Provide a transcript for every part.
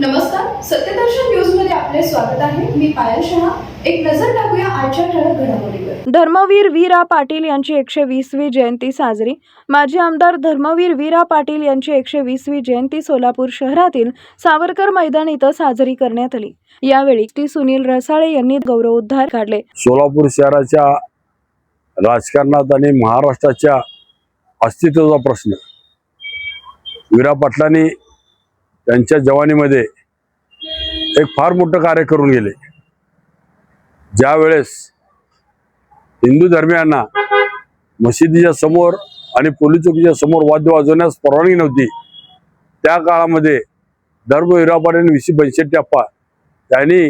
नमस्कार, सत्यदर्शन न्यूज मध्ये आपले स्वागत आहे. मी पायल शहा. एक नजर टाकूया आजच्या ठळक घडामोडीवर. धर्मवीर वीरा पाटील यांची 120वी जयंती साजरी. माजी आमदार धर्मवीर वीरा पाटील यांची 120वी जयंती सोलापूर शहरातील सावरकर मैदान इथं साजरी करण्यात आली. यावेळी सुनील रसाळे यांनी गौरवोद्गार काढले. सोलापूर शहराच्या राजकारणात आणि महाराष्ट्राच्या अस्तित्वाचा प्रश्न वीरा पाटलांनी त्यांच्या जवानीमध्ये एक फार मोठं कार्य करून गेले. ज्या वेळेस हिंदू धर्मियांना मशिदीच्या समोर आणि पोलीस चौकीच्या समोर वाद्य वाजवण्यास परवानगी नव्हती, त्या काळामध्ये धर्मवीर पाटील 1962 अप्पा त्यांनी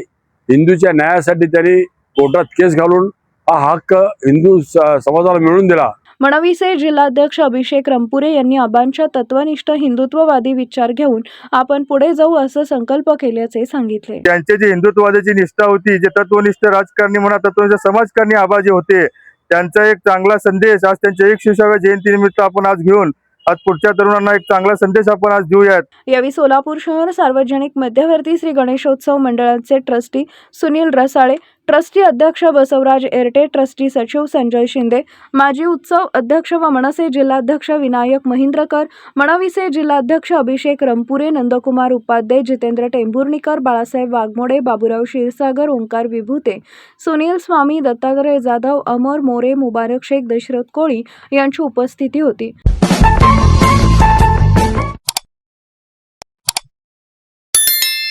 हिंदूच्या न्यायासाठी त्यांनी कोर्टात केस घालून हा हक्क हिंदू समाजाला मिळवून दिला. मनवीचे जिल्हाध्यक्ष अभिषेक रंपुरे यांनी आबांच्या तत्वनिष्ठ हिंदुत्ववादी विचार घेऊन आपण पुढे जाऊ असं संकल्प केल्याचे सांगितले. त्यांचे जे हिंदुत्ववादाची निष्ठा होती, जे तत्वनिष्ठ राजकारणी म्हणा तत्वनिष्ठ समाजकारणी आबा जे होते, त्यांचा एक चांगला संदेश आज त्यांच्या 120व्या जयंतीनिमित्त आपण आज घेऊन आज पुढच्या तरुणांना एक चांगला संदेश आपण आज देऊयात. यावेळी सोलापूर शहर सार्वजनिक मध्यवर्ती श्री गणेशोत्सव मंडळाचे ट्रस्टी सुनील रसाळे, ट्रस्टी अध्यक्ष बसवराज एरटे, ट्रस्टी सचिव संजय शिंदे, माजी उत्सव अध्यक्ष व मनसे जिल्हाध्यक्ष विनायक महिंद्रकर, मनवीचे जिल्हाध्यक्ष अभिषेक रंपुरे, नंदकुमार उपाध्ये, जितेंद्र टेंभुर्णीकर, बाळासाहेब वाघमोडे, बाबूराव क्षीरसागर, ओंकार विभूते, सुनील स्वामी, दत्तात्रय जाधव, अमर मोरे, मुबारक शेख, दशरथ कोळी यांची उपस्थिती होती.